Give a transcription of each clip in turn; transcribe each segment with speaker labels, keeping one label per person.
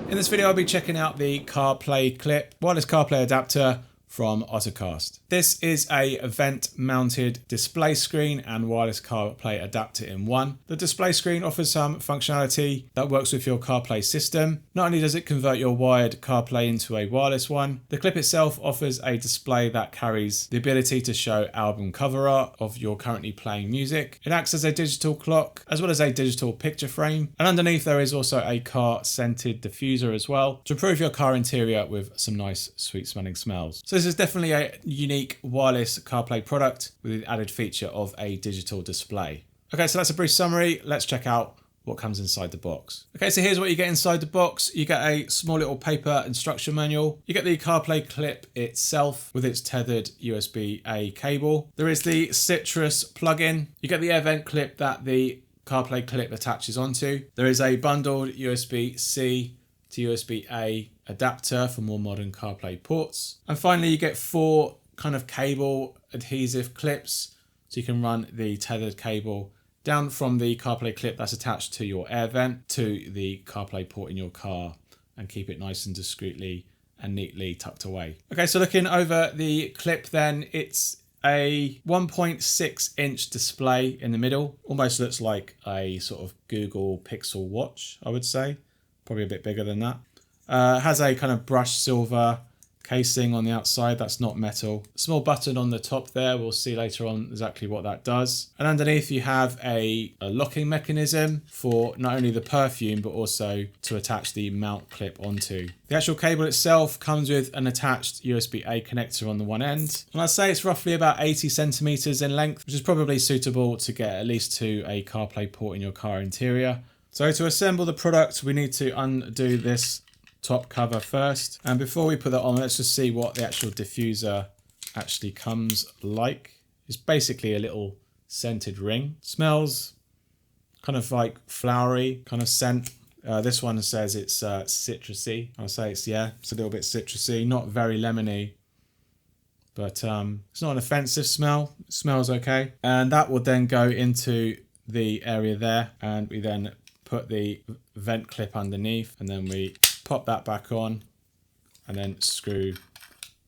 Speaker 1: In this video I'll be checking out the CarPlayClip wireless CarPlay adapter from Ottocast. This is a event mounted display screen and wireless CarPlay adapter in one. The display screen offers some functionality that works with your CarPlay system. Not only does it convert your wired CarPlay into a wireless one, the clip itself offers a display that carries the ability to show album cover art of your currently playing music. It acts as a digital clock as well as a digital picture frame, and underneath there is also a car scented diffuser as well to improve your car interior with some nice sweet smelling smells. So this is definitely a unique wireless CarPlay product with the added feature of a digital display. Okay, so that's a brief summary. Let's check out what comes inside the box. Okay, so here's what you get inside the box. You get a small little paper instruction manual. You get the CarPlay clip itself with its tethered USB-A cable. There is the Citrus plug-in. You get the air vent clip that the CarPlay clip attaches onto. There is a bundled USB-C to USB-A adapter for more modern CarPlay ports. And finally, you get 4 kind of cable adhesive clips so you can run the tethered cable down from the CarPlay clip that's attached to your air vent to the CarPlay port in your car and keep it nice and discreetly and neatly tucked away. Okay, so looking over the clip then, it's a 1.6 inch display in the middle. Almost looks like a sort of Google Pixel watch, I would say. Probably a bit bigger than that. Has a kind of brushed silver casing on the outside that's not metal. Small button on the top there, we'll see later on exactly what that does. And underneath you have a locking mechanism for not only the perfume but also to attach the mount clip onto. The actual cable itself comes with an attached USB-A connector on the one end. And I'd say it's roughly about 80 centimeters in length, which is probably suitable to get at least to a CarPlay port in your car interior. So to assemble the product, we need to undo this top cover first. And before we put that on, let's just see what the actual diffuser actually comes like. It's basically a little scented ring. Smells kind of like flowery kind of scent. This one says it's citrusy. I'll say it's a little bit citrusy, not very lemony, but it's not an offensive smell. It smells okay. And that will then go into the area there, and we then put the vent clip underneath, and then we pop that back on and then screw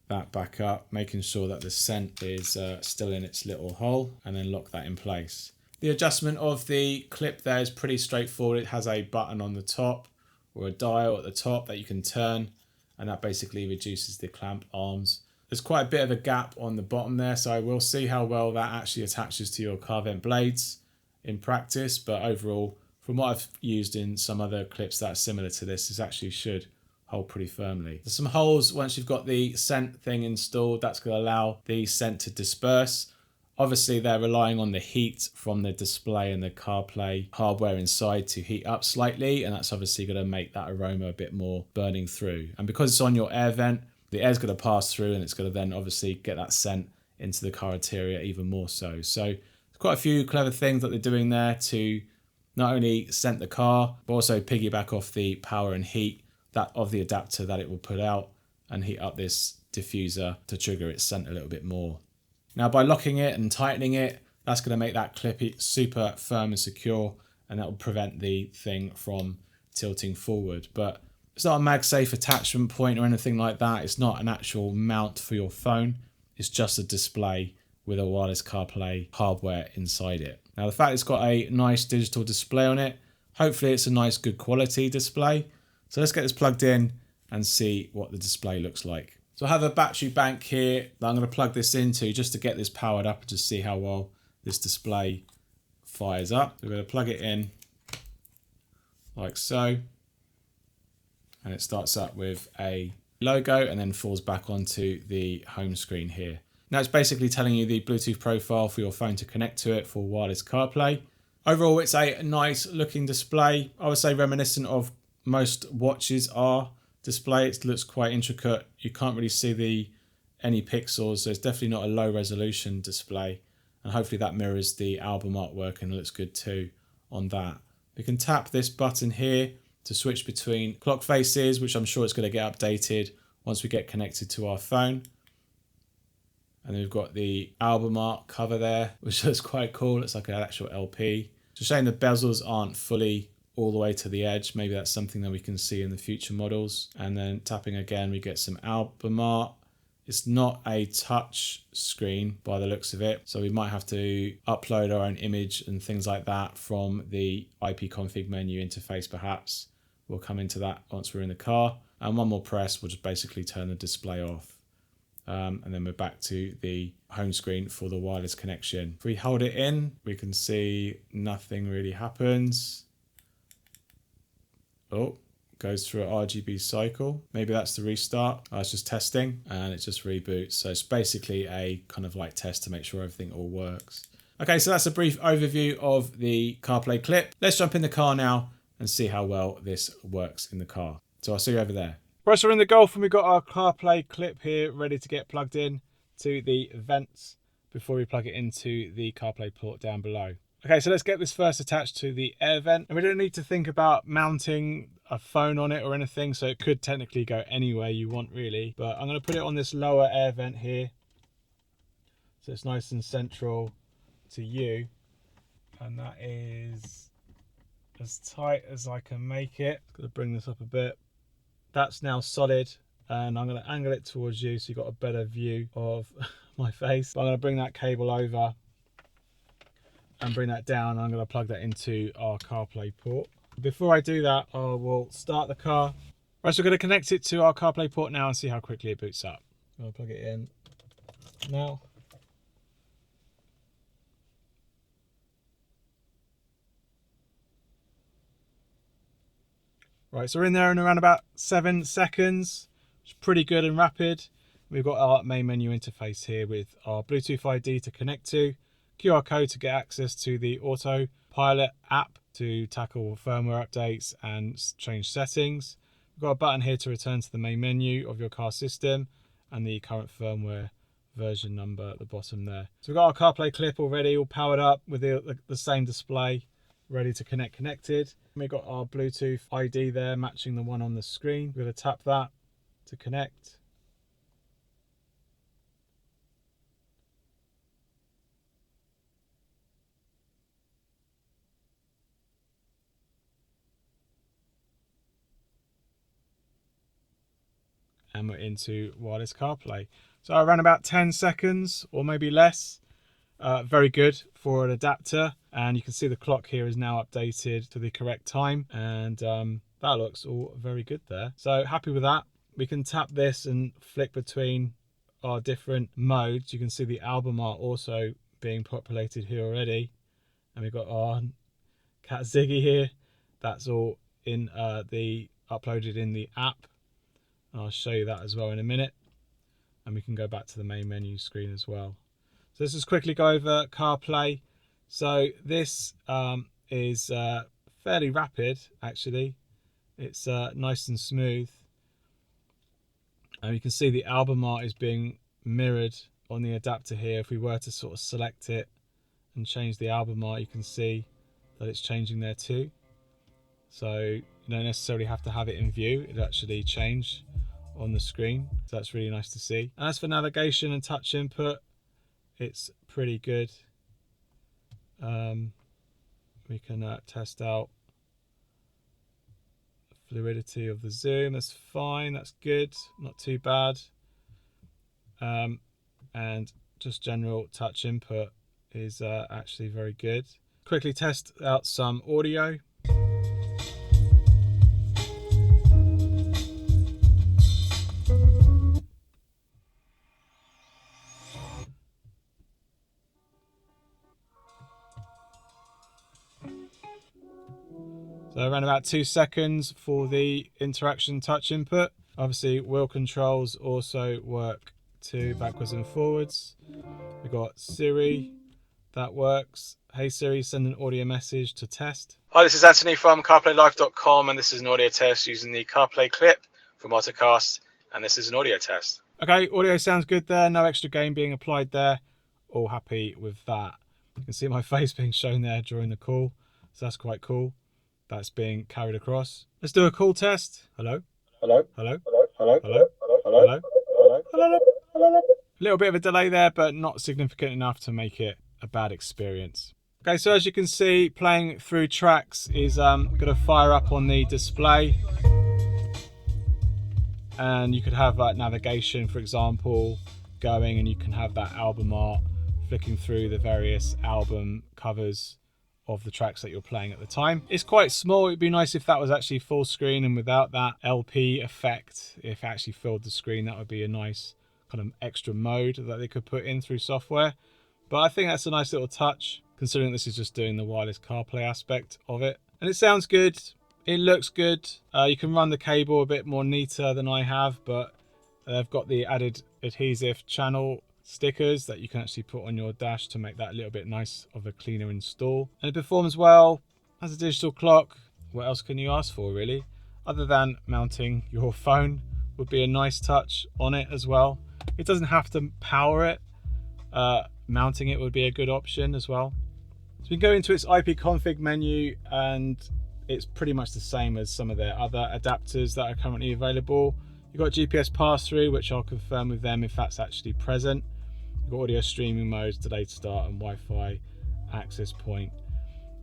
Speaker 1: that back up, making sure that the scent is still in its little hole, and then lock that in place. The adjustment of the clip there is pretty straightforward. It has a button on the top or a dial at the top that you can turn, and that basically reduces the clamp arms. There's quite a bit of a gap on the bottom there, so we'll see how well that actually attaches to your car vent blades in practice, but overall, from what I've used in some other clips that are similar to this actually should hold pretty firmly. There's some holes once you've got the scent thing installed. That's going to allow the scent to disperse. Obviously, they're relying on the heat from the display and the CarPlay hardware inside to heat up slightly, and that's obviously going to make that aroma a bit more burning through. And because it's on your air vent, the air's going to pass through, and it's going to then obviously get that scent into the car interior even more so. So there's quite a few clever things that they're doing there to not only scent the car, but also piggyback off the power and heat that of the adapter that it will put out and heat up this diffuser to trigger its scent a little bit more. Now, by locking it and tightening it, that's going to make that clip super firm and secure, and that will prevent the thing from tilting forward. But it's not a MagSafe attachment point or anything like that. It's not an actual mount for your phone. It's just a display with a wireless CarPlay hardware inside it. Now, the fact it's got a nice digital display on it, hopefully it's a nice good quality display. So let's get this plugged in and see what the display looks like. So I have a battery bank here that I'm going to plug this into just to get this powered up and just see how well this display fires up. We're going to plug it in like so. And it starts up with a logo and then falls back onto the home screen here. Now it's basically telling you the Bluetooth profile for your phone to connect to it for wireless CarPlay. Overall, it's a nice looking display. I would say reminiscent of most watches are display. It looks quite intricate. You can't really see any pixels, so it's definitely not a low resolution display. And hopefully that mirrors the album artwork and looks good too on that. We can tap this button here to switch between clock faces, which I'm sure it's going to get updated once we get connected to our phone. And then we've got the album art cover there, which looks quite cool. It's like an actual LP. It's a shame the bezels aren't fully all the way to the edge. Maybe that's something that we can see in the future models. And then tapping again, we get some album art. It's not a touch screen by the looks of it, so we might have to upload our own image and things like that from the ipconfig menu interface perhaps. We'll come into that once we're in the car. And one more press will just basically turn the display off. And then we're back to the home screen for the wireless connection. If we hold it in, we can see nothing really happens. Oh, goes through an RGB cycle. Maybe that's the restart. It's just testing and it just reboots. So it's basically a kind of like test to make sure everything all works. Okay, so that's a brief overview of the CarPlay clip. Let's jump in the car now and see how well this works in the car. So I'll see you over there. Right, so we're in the Golf and we've got our CarPlay clip here ready to get plugged in to the vents before we plug it into the CarPlay port down below. Okay, so let's get this first attached to the air vent. And we don't need to think about mounting a phone on it or anything, so it could technically go anywhere you want really. But I'm going to put it on this lower air vent here, so it's nice and central to you. And that is as tight as I can make it. Got to bring this up a bit. That's now solid, and I'm going to angle it towards you so you've got a better view of my face. But I'm going to bring that cable over and bring that down. I'm going to plug that into our CarPlay port. Before I do that, I will start the car. Right, so we're going to connect it to our CarPlay port now and see how quickly it boots up. I'm going to plug it in now. Right, so we're in there in around about 7 seconds. It's pretty good and rapid. We've got our main menu interface here with our Bluetooth ID to connect to, QR code to get access to the OttoPilot app to tackle firmware updates and change settings. We've got a button here to return to the main menu of your car system and the current firmware version number at the bottom there. So we've got our CarPlay clip already all powered up with the same display ready to connected. We've got our Bluetooth ID there matching the one on the screen. We're going to tap that to connect. And we're into wireless CarPlay. So around about 10 seconds or maybe less. Very good for an adapter, and you can see the clock here is now updated to the correct time, and that looks all very good there. So happy with that. We can tap this and flick between our different modes. You can see the album art also being populated here already, and we've got our cat Ziggy here. That's all in uploaded in the app. I'll show you that as well in a minute, and we can go back to the main menu screen as well. So let's just quickly go over CarPlay. So this is fairly rapid actually. It's nice and smooth, and you can see the album art is being mirrored on the adapter here. If we were to sort of select it and change the album art, you can see that it's changing there too. So you don't necessarily have to have it in view, it'll actually change on the screen. So that's really nice to see. And as for navigation and touch input, it's pretty good. We can test out the fluidity of the zoom. That's fine, that's good, not too bad. And just general touch input is actually very good. Quickly test out some audio. So around about 2 seconds for the interaction touch input. Obviously wheel controls also work too, backwards and forwards. We've got Siri, that works. Hey Siri, send an audio message to test. Hi, this is Anthony from CarPlayLife.com, and this is an audio test using the CarPlay clip from Ottocast, and this is an audio test. Okay, audio sounds good there, no extra gain being applied there. All happy with that. You can see my face being shown there during the call, so that's quite cool. That's being carried across. Let's do a call test. Hello? Hello? Hello? Hello? Hello? Hello? Hello? Hello? Hello? Hello? A little bit of a delay there, but not significant enough to make it a bad experience. Okay, so as you can see, playing through tracks is going to fire up on the display. And you could have like navigation, for example, going, and you can have that album art flicking through the various album covers of the tracks that you're playing at the time. It's quite small. It'd be nice if that was actually full screen and without that LP effect. If it actually filled the screen, that would be a nice kind of extra mode that they could put in through software. But I think that's a nice little touch, considering this is just doing the wireless CarPlay aspect of it. And it sounds good. It looks good. You can run the cable a bit more neater than I have, but they've got the added adhesive channel stickers that you can actually put on your dash to make that a little bit nice of a cleaner install. And it performs well as a digital clock. What else can you ask for, really? Other than mounting your phone would be a nice touch on it as well. It doesn't have to power it. Mounting it would be a good option as well. So we can go into its IP config menu, and it's pretty much the same as some of their other adapters that are currently available. You've got GPS pass-through, which I'll confirm with them if that's actually present. You've got audio streaming modes, delayed start, and Wi-Fi access point.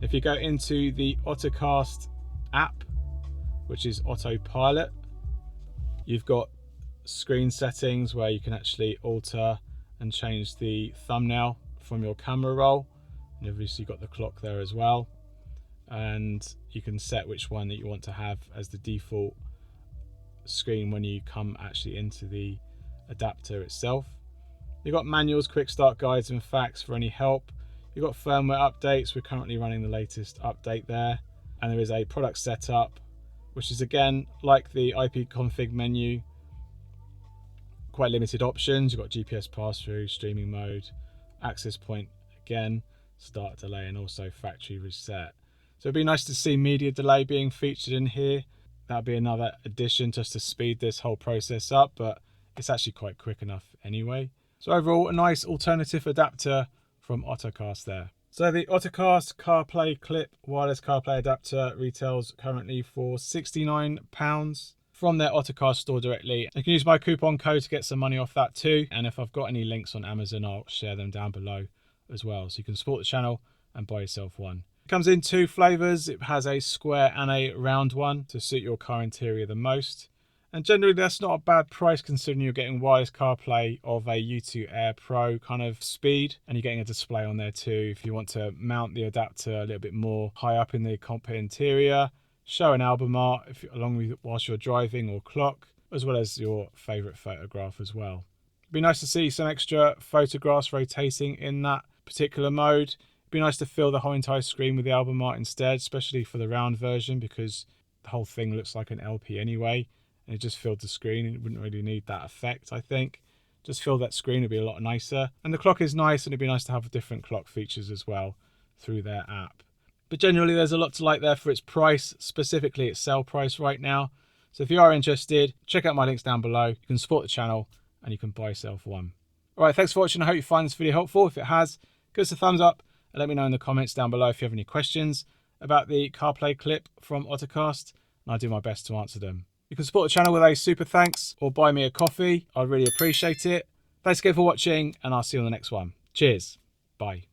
Speaker 1: If you go into the Ottocast app, which is OttoPilot, you've got screen settings where you can actually alter and change the thumbnail from your camera roll. And obviously you've got the clock there as well. And you can set which one that you want to have as the default screen when you come actually into the adapter itself. You've got manuals, quick start guides and facts for any help. You've got firmware updates. We're currently running the latest update there. And there is a product setup, which is again like the IP config menu, quite limited options. You've got GPS pass-through, streaming mode, access point again, start delay, and also factory reset. So it'd be nice to see media delay being featured in here. That'd be another addition just to speed this whole process up, but it's actually quite quick enough anyway. So overall, a nice alternative adapter from Ottocast there. So the Ottocast CarPlayClip wireless CarPlay adapter retails currently for £69 from their Ottocast store directly. You can use my coupon code to get some money off that too. And if I've got any links on Amazon, I'll share them down below as well. So you can support the channel and buy yourself one. It comes in two flavors. It has a square and a round one to suit your car interior the most. And generally that's not a bad price considering you're getting wireless CarPlay of a U2 Air Pro kind of speed, and you're getting a display on there too if you want to mount the adapter a little bit more high up in the cockpit interior, show an album art along with whilst you're driving or clock, as well as your favorite photograph as well. It'd be nice to see some extra photographs rotating in that particular mode. It'd be nice to fill the whole entire screen with the album art instead, especially for the round version, because the whole thing looks like an LP anyway, and it just filled the screen. It wouldn't really need that effect, I think. Just fill that screen, it'd be a lot nicer. And the clock is nice, and it'd be nice to have different clock features as well through their app. But generally there's a lot to like there for its price, specifically its sale price right now. So if you are interested, check out my links down below. You can support the channel and you can buy yourself one. Alright, thanks for watching. I hope you find this video helpful. If it has, give us a thumbs up and let me know in the comments down below if you have any questions about the CarPlayClip from Ottocast, and I'll do my best to answer them. You can support the channel with a super thanks or buy me a coffee. I'd really appreciate it. Thanks again for watching, and I'll see you on the next one. Cheers. Bye.